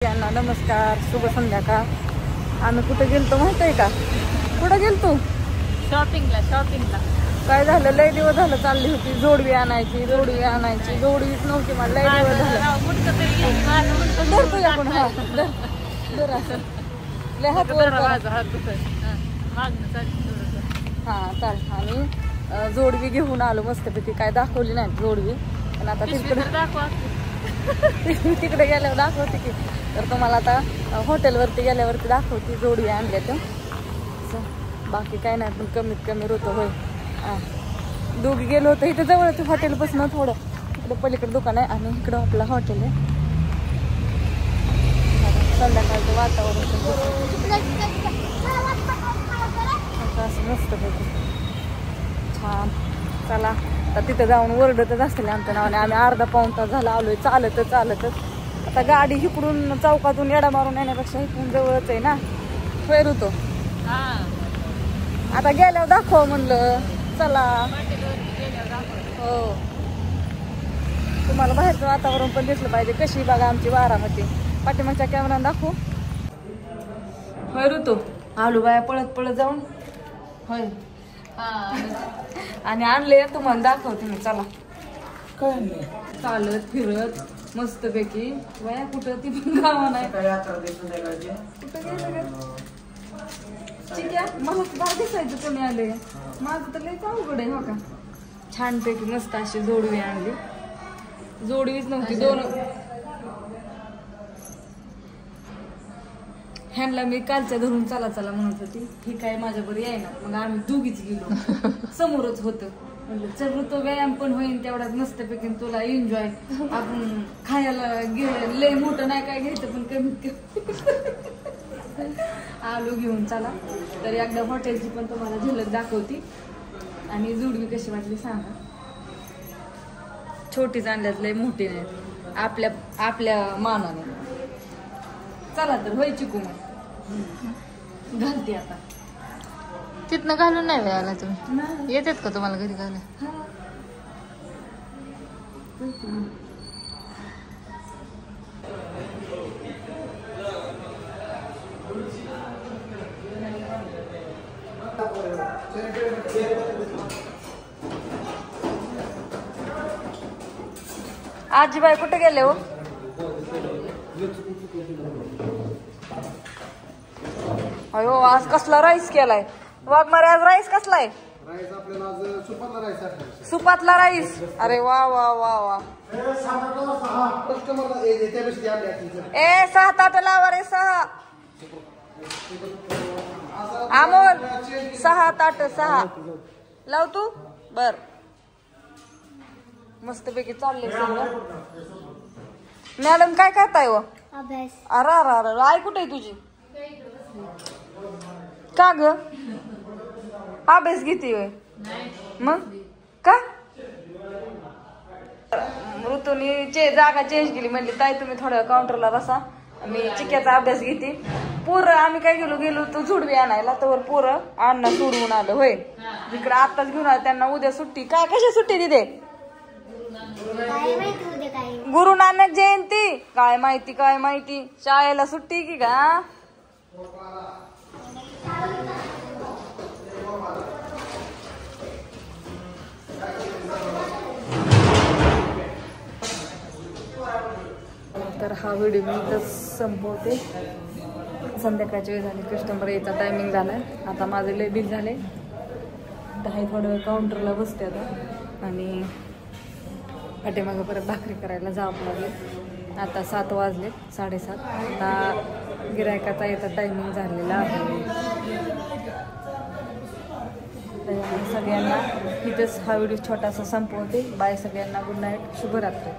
यांना नमस्कार, शुभ संध्याकाळ. आम्ही कुठे गेलतो माहित आहे का? कुठं गेलतो? शॉपिंगला. काय झालं, लय दिवस झालं चालली होती जोडवी आणायची. जोडवीच नव्हती मला, लय दिवस झालं. धर तुझ्याकडून, हा धर असं लय हात वर कर. हा चाल. आणि जोडवी घेऊन आलो मस्तपैकी. काय दाखवली नाही जोडवी, पण आता तिकडे गेल्यावर दाखवते की. तर तुम्हाला आता हॉटेलवरती गेल्यावरती दाखवते जोडवी आणल्या तर. बाकी काय नाही, पण कमीत कमी होतं होय. दोघी गेलो होतो. इथं जवळ हॉटेलपासून थोडं इकडं पलीकडे दुकान आहे आणि इकडं आपलं हॉटेल आहे. संध्याकाळचं वातावरण असं मस्त पैकी छान. चला आता तिथं जाऊन ओरडतच असतील आमच्या नावाने. आम्ही अर्धा पाऊण तास झाला आलोय चालतच. आता गाडी इकडून चौकातून येडा मारून येण्यापेक्षा इकडून जवळच आहे ना, फेर होतो. आता गेल्यावर दाखव म्हणलं. चला हो, तुम्हाला बाहेरचं वातावरण पण दिसलं पाहिजे. कशी बघा आमची बारामती. पाठीमागच्या कॅमेराने दाखवू. होय ऋतू, आलू बाया पळत जाऊन होय. आणि आणले तुम्हाला दाखवते मी. चला चालत फिरत मस्त पैकी. वया कुठं ती पण गावा नाही. कुठं गेलं चिक्या? मला बाहेर दिसायचं कोणी आले. माझं तर लय अवघड आहे. हो का, छानपैकी मस्त अशी जोडवी आणली. जोडवीच नव्हती, दोन. ह्यांना मी कालच्या धरून चला म्हणत होती. ही काय माझ्या बरोबर यायना. मग आम्ही दोघीच गेलो. समोरच होतं. म्हणलं चल तो व्यायाम पण होईल तेवढाच मस्तपैकी, तुला एन्जॉय. आपण खायला गेलं लय मोठं नाही काय घ्यायचं, पण कमीत कमी आलू घेऊन चला. तर एकदा हॉटेलची पण तुम्हाला झलक दाखवती. आणि जोडवी कशी वाटली सांगा. छोटीच आणल्यात, लय मोठी नाही, आपल्या मानाने. चला तर होय चिकू, मग घालते आता. तिथनं घालून नाही वेळाला तुम्ही येतात का तुम्हाला घरी घालाय? आजीबाई कुठे गेले हो? अयो आज कसला राईस केलाय वाघमारे. आज राईस कसलाय? सुपातला राईस. अरे वा वा वा वा. 6-8 लावा रे. 6 अमोल 6-8 लाव तू. बर मस्त पैकी चाललंय सगळं. मॅडम काय करताय व? अभ्यास. अरे आई कुठे आहे तुझी? का ग अभ्यास घेते होय? मग का ऋतूनी जागा चेंज केली. म्हणली ताई तुम्ही थोड्या काउंटरला बसा, मी चिक्याचा अभ्यास घेते. पोरं आम्ही काय गेलो तो झुडवी आणायला, तर पोरं अण्णा सोडवून आलं होय. इकडे आत्ताच घेऊन आलं. त्यांना उद्या सुट्टी. काय कशा सुट्टी दिली? गुरु नानक जयंती. काय माहिती शाळेला सुट्टी की का? तर हा व्हिडिओ मी इथं संपवते. संध्याकाळची वेळ झाली, कस्टमर यायचा टायमिंग झालाय. आता माझे लय बिल झाले. काही थोडं काउंटरला बसते आता. आणि पाठीमागं परत भाकरी करायला जावं लागेल. आता 7 वाजले, 7:30. आता गिरायकाचा याचा टायमिंग झालेला आहे. सगळ्यांना इथंच हा व्हिडिओ छोटासा संपवते. बाय सगळ्यांना. गुड नाईट, शुभरात्री.